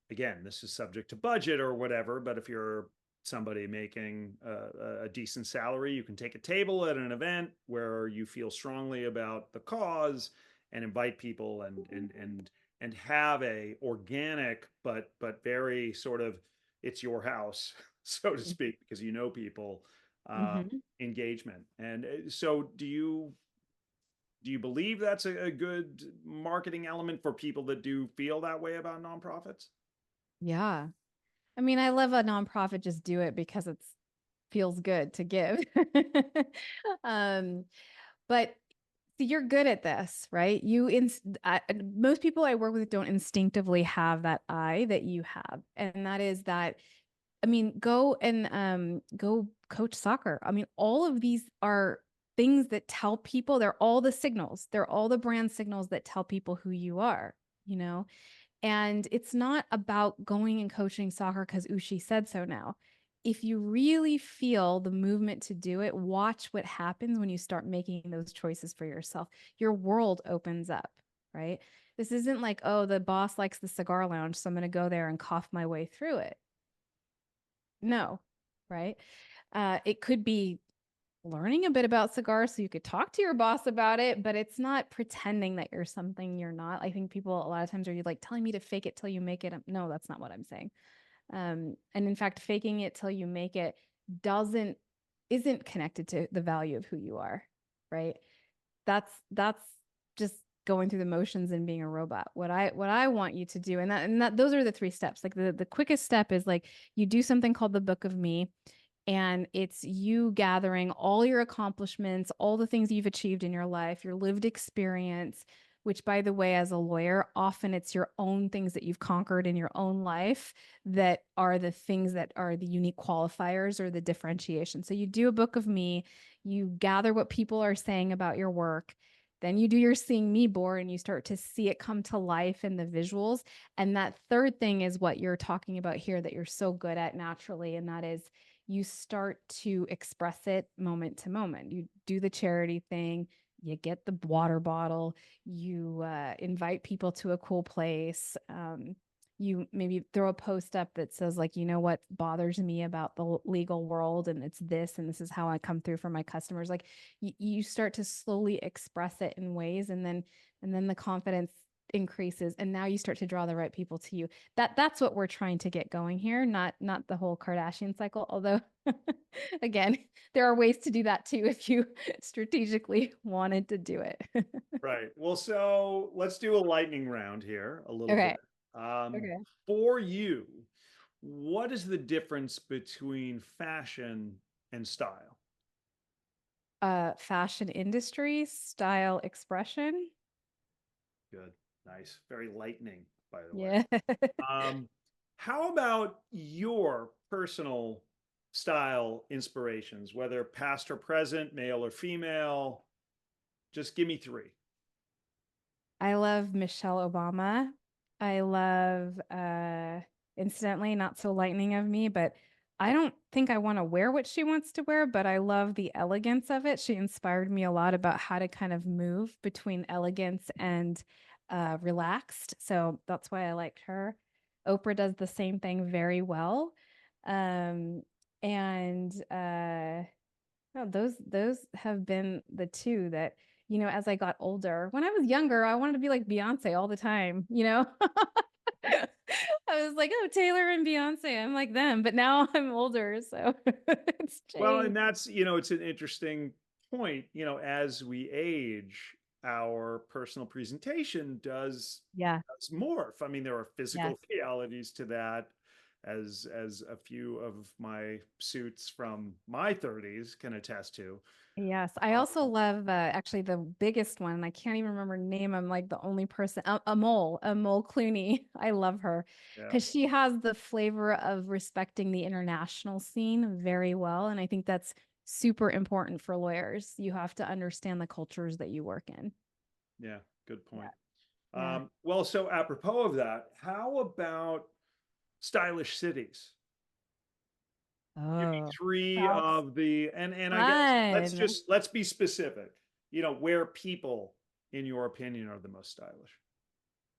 again, this is subject to budget or whatever, but if you're somebody making a decent salary, you can take a table at an event where you feel strongly about the cause and invite people and have a organic but very sort of it's your house, so to speak, because people Mm-hmm. engagement. And so do you believe that's a good marketing element for people that do feel that way about nonprofits? Yeah. I mean, I love a nonprofit just do it because it's feels good to give. um, but see, you're good at this, right? Most people I work with don't instinctively have that eye that you have, and that is that. I mean, go and go coach soccer. I mean, all of these are things that tell people. They're all the signals. They're all the brand signals that tell people who you are. You know, and it's not about going and coaching soccer because Ushi said so now. If you really feel the movement to do it, watch what happens when you start making those choices for yourself. Your world opens up, right? This isn't like, oh, the boss likes the cigar lounge, so I'm going to go there and cough my way through it. No, right? It could be learning a bit about cigars so you could talk to your boss about it, but it's not pretending that you're something you're not. I think people a lot of times are like telling me to fake it till you make it. No, that's not what I'm saying. And in fact, faking it till you make it doesn't isn't connected to the value of who you are. right? That's just going through the motions and being a robot. What I want you to do, and that those are the three steps. Like the quickest step is like you do something called the Book of Me, and it's you gathering all your accomplishments, all the things you've achieved in your life, your lived experience, which, by the way, as a lawyer, often it's your own things that you've conquered in your own life that are the things that are the unique qualifiers or the differentiation. So you do a Book of Me, you gather what people are saying about your work. Then you do your seeing me board and you start to see it come to life in the visuals. And that third thing is what you're talking about here that you're so good at naturally. And that is you start to express it moment to moment. You do the charity thing, you get the water bottle, you invite people to a cool place. You maybe throw a post up that says, like, you know what bothers me about the legal world, and it's this, and this is how I come through for my customers. Like you start to slowly express it in ways, and then the confidence increases, and now you start to draw the right people to you. That's what we're trying to get going here, not the whole Kardashian cycle, although again, there are ways to do that too if you strategically wanted to do it. Right. Well, so let's do a lightning round here a little bit. Okay. Um, Okay. for you, what is the difference between fashion and style? Fashion industry, style expression. Good. Nice. Very lightning, by the way. Yeah. Um, how about your personal style inspirations, whether past or present, male or female? Just give me three. I love Michelle Obama. I love incidentally, not so lightning of me, but I don't think I want to wear what she wants to wear, but I love the elegance of it. She inspired me a lot about how to kind of move between elegance and relaxed. So that's why I liked her. Oprah does the same thing very well. Um, and no, those have been the two that, as I got older. When I was younger, I wanted to be like Beyonce all the time, you know? I was like, oh, Taylor and Beyonce, I'm like them, but now I'm older, so it's Well, and changed. that's, it's an interesting point, as we age, our personal presentation Yeah. does morph. I mean, there are Yes. physical realities to that, as a few of my suits from my 30s can attest to. Yes. I also Um, love actually the biggest one. I can't even remember her name. I'm like the only person, a mole Clooney. I love her yeah. because she has the flavor of respecting the international scene very well. And I think that's super important for lawyers. You have to understand the cultures that you work in. Yeah, good Yeah. point. Yeah. Well, so apropos of that, how about stylish cities? Give me Oh, three sounds of the, and I guess fun. let's be specific. Where people, in your opinion, are the most stylish.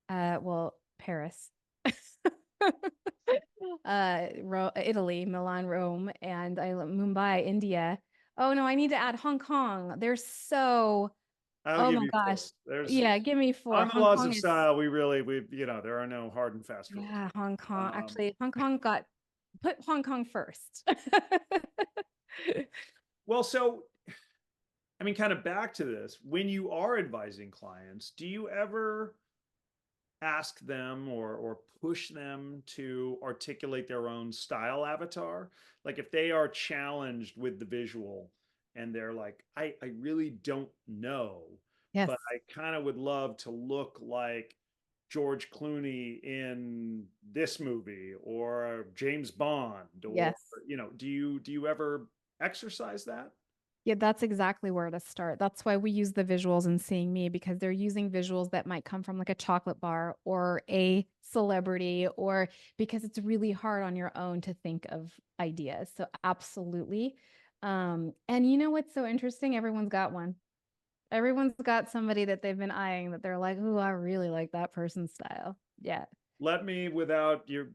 Well, Paris. Italy, Milan, Rome, and Mumbai, India. Oh no, I need to add Hong Kong. They're so, I'll oh give my you four. gosh. There's Yeah, give me four. on the Hong laws Kong of is, style. There are no hard and fast rules. yeah, Hong Kong. Um, Actually, put Hong Kong first. well, so I mean, kind of back to this. When you are advising clients, do you ever ask them or push them to articulate their own style avatar? Like if they are challenged with the visual and they're like, I really don't know, Yes. but I kind of would love to look like George Clooney in this movie or James Bond, or Yes. do you ever exercise that? Yeah, that's exactly where to start. That's why we use the visuals in Seeing Me, because they're using visuals that might come from like a chocolate bar or a celebrity, or because it's really hard on your own to think of ideas. So absolutely. And you know what's so interesting? Everyone's got one. Everyone's got somebody that they've been eyeing that they're like, "Ooh, I really like that person's style." Yeah. Let me, without you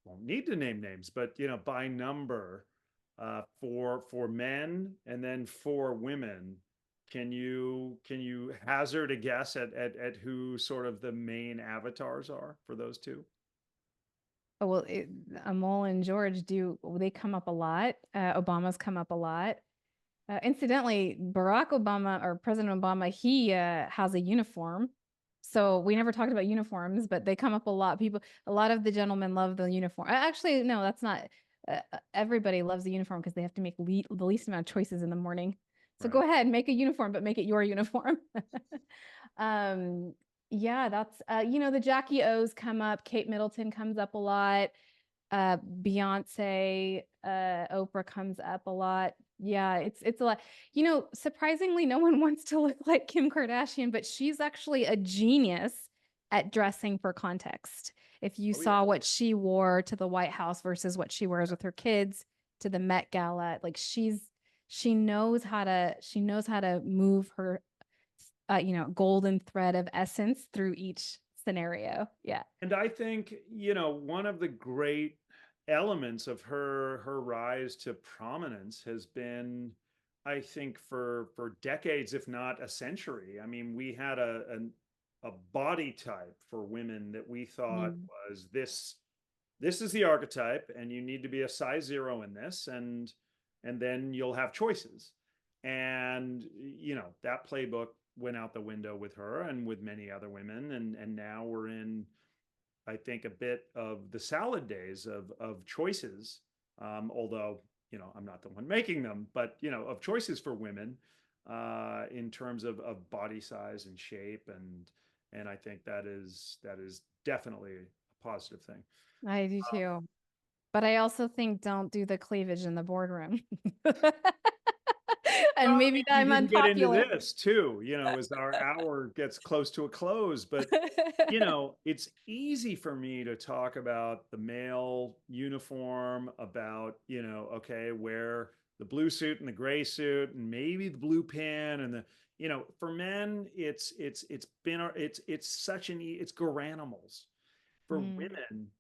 won't need to name names, but by number, for men and then for women, can you hazard a guess at who sort of the main avatars are for those two? Oh, well, Amol and George they come up a lot. Obama's come up a lot. Incidentally, Barack Obama or President Obama, he has a uniform. So we never talked about uniforms, but they come up a lot. A lot of the gentlemen love the uniform. Actually, no, that's not. Everybody loves the uniform because they have to make the least amount of choices in the morning. So go Right. ahead, make a uniform, but make it your uniform. um, yeah, that's the Jackie O's come up. Kate Middleton comes up a lot. Beyonce, Oprah comes up a lot. Yeah, it's a lot. Surprisingly, no one wants to look like Kim Kardashian, but she's actually a genius at dressing for context. If you Oh yeah. saw what she wore to the White House versus what she wears with her kids to the Met Gala, like she knows how to move her golden thread of essence through each scenario. Yeah. And I think, one of the great elements of her rise to prominence has been, I think, for decades, if not a century. I mean, we had a body type for women that we thought Mm. was this is the archetype, and you need to be a size 0 in this, and then you'll have choices. And that playbook went out the window with her and with many other women, and now we're in, I think, a bit of the salad days of choices. Although I'm not the one making them, but of choices for women in terms of body size and shape, and I think that is definitely a positive thing. I do too. But I also think don't do the cleavage in the boardroom. Well, And I maybe mean, we I'm didn't get into unpopular. this too, as our hour gets close to a close, but it's easy for me to talk about the male uniform, about, okay, wear the blue suit and the gray suit and maybe the blue pin and for men, it's such it's garanimals. For Mm, women,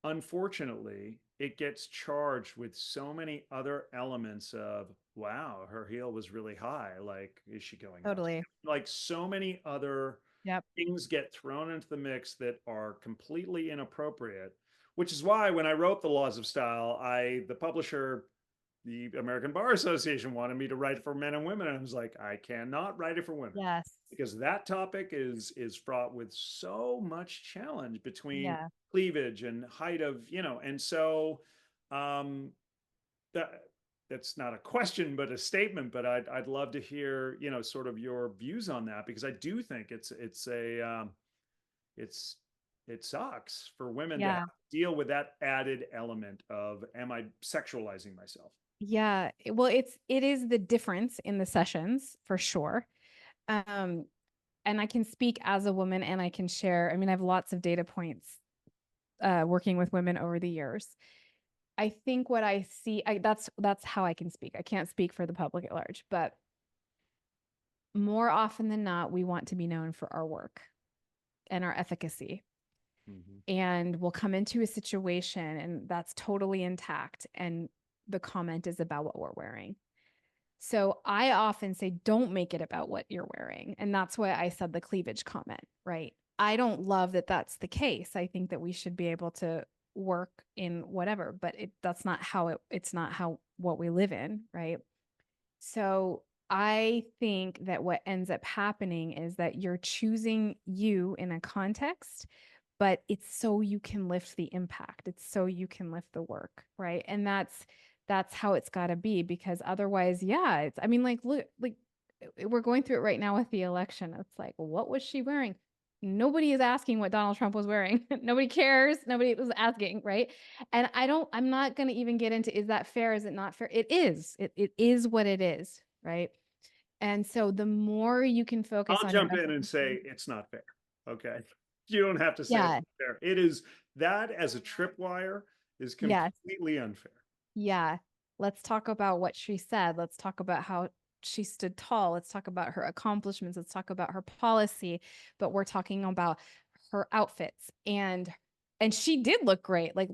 unfortunately, it gets charged with so many other elements of, wow, her heel was really high. Like, is she going up? totally. Like, so many other Yep. things get thrown into the mix that are completely inappropriate, which is why when I wrote The Laws of Style, the publisher, the American Bar Association, wanted me to write it for men and women. And I was like, I cannot write it for women Yes. because that topic is fraught with so much challenge between Yeah. cleavage and height of, and so um, that that's not a question but a statement, but I'd love to hear sort of your views on that, because I do think it's it sucks for women to have Yeah. to deal with that added element of, am I sexualizing myself? Yeah. Well, it is the difference in the sessions for sure. Um, and I can speak as a woman and I can share. I mean, I have lots of data points working with women over the years. I think what I see, that's how I can speak. I can't speak for the public at large, but more often than not, we want to be known for our work and our efficacy. Mm-hmm. And we'll come into a situation and that's totally intact. And the comment is about what we're wearing. So I often say, don't make it about what you're wearing. And that's why I said the cleavage comment, right? I don't love that that's the case. I think that we should be able to work in whatever, but that's not how it's not how what we live in, right? So I think that what ends up happening is that you're choosing you in a context, but it's so you can lift the impact. It's so you can lift the work, right? And that's how it's got to be, because otherwise, yeah, I mean, like, look, like we're going through it right now with the election. It's like, what was she wearing? Nobody is asking what Donald Trump was wearing. Nobody cares. Nobody was asking, right? And I'm not going to even get into, is that fair? Is it not fair? It is. It is what it is, right? And so the more you can focus I'll on your jump in and efficacy. say it's not fair. Okay. You don't have to say it's Yeah. not fair. It is, that as a tripwire is Yes. completely unfair. Yeah. Let's talk about what she said. Let's talk about how she stood tall. Let's talk about her accomplishments. Let's talk about her policy. But we're talking about her outfits, and she did look great. Like,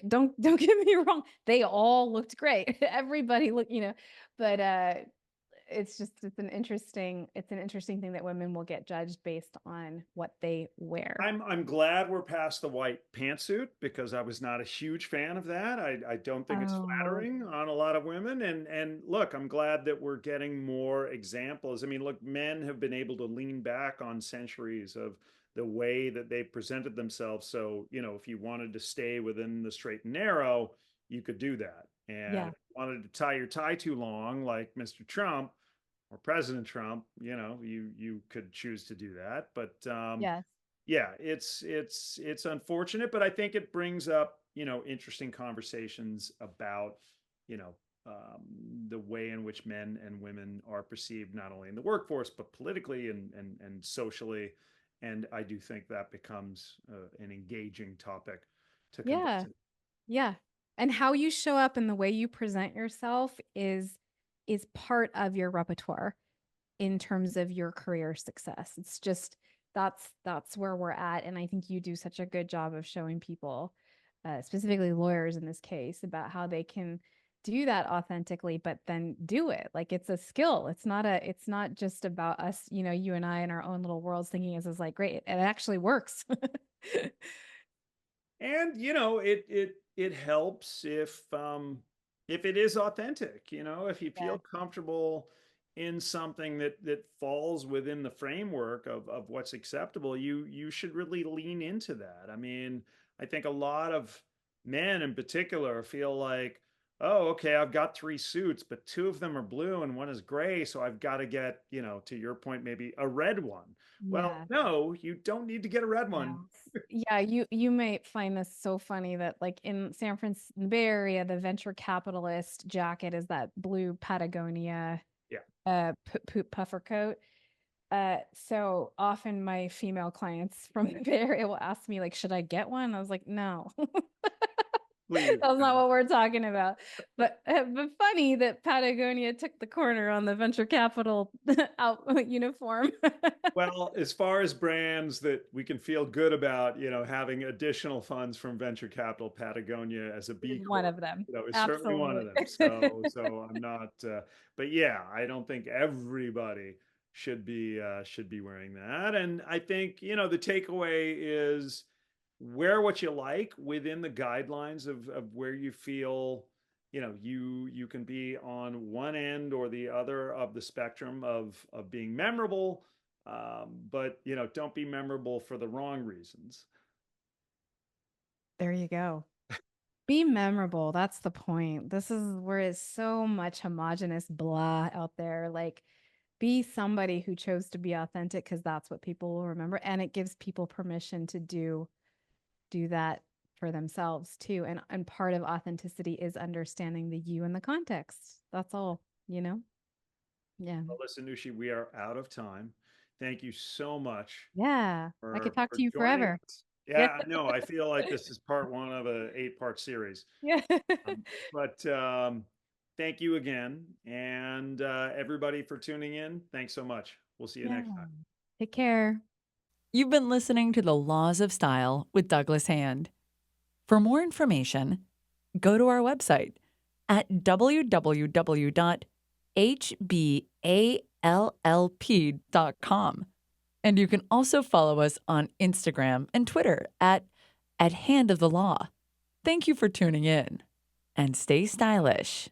don't get me wrong. They all looked great. Everybody looked, but it's just it's an interesting thing that women will get judged based on what they wear. I'm glad we're past the white pantsuit because I was not a huge fan of that. I don't think it's Oh, flattering on a lot of women. And look, I'm glad that we're getting more examples. I mean, look, men have been able to lean back on centuries of the way that they presented themselves. So, if you wanted to stay within the straight and narrow, you could do that. And yeah. if you wanted to tie your tie too long, like Mr. Trump or President Trump, you could choose to do that. But Yes. yeah, it's unfortunate, but I think it brings up, interesting conversations about, you know, um, the way in which men and women are perceived, not only in the workforce, but politically and socially. And I do think that becomes an engaging topic to converse. Yeah. Yeah. And how you show up and the way you present yourself is part of your repertoire in terms of your career success. It's just that's where we're at, and I think you do such a good job of showing people, specifically lawyers in this case, about how they can do that authentically, but then do it like it's a skill. It's not just about us, you and I in our own little worlds thinking this is like great. It actually works. And it helps if it is authentic, if you Yeah. feel comfortable in something that falls within the framework of what's acceptable, you should really lean into that. I mean, I think a lot of men in particular feel like, oh, okay, I've got three suits, but two of them are blue and one is gray, so I've got to get, to your point, maybe a red one. Well, Yeah. no, you don't need to get a red one. No. Yeah, you might find this so funny that like in San Francisco, Bay Area, the venture capitalist jacket is that blue Patagonia Yeah. poop puffer coat. So often my female clients from the Bay Area will ask me like, should I get one? I was like, no. Please. That's not what we're talking about. But funny that Patagonia took the corner on the venture capital out uniform. Well, as far as brands that we can feel good about, having additional funds from venture capital, Patagonia as a B Is one Corp, of them. is certainly one of Absolutely. them. So I'm not, but yeah, I don't think everybody should be wearing that. And I think, the takeaway is wear what you like within the guidelines of where you feel, you can be on one end or the other of the spectrum of being memorable, but don't be memorable for the wrong reasons. There you go. Be memorable. That's the point. This is where it's so much homogenous blah out there. Like, be somebody who chose to be authentic because that's what people will remember. And it gives people permission to do that for themselves too. And part of authenticity is understanding the you and the context. That's all, you know? Yeah. Well, listen, Ushi, we are out of time. Thank you so much Yeah. I could talk for to you joining forever. us. Yeah. Yeah, no, I feel like this is part one of a 8-part series. Yeah. But thank you again. And everybody for tuning in. Thanks so much. We'll see you Yeah. next time. Take care. You've been listening to The Laws of Style with Douglas Hand. For more information, go to our website at www.hballp.com. And you can also follow us on Instagram and Twitter at Hand of the Law. Thank you for tuning in, and stay stylish.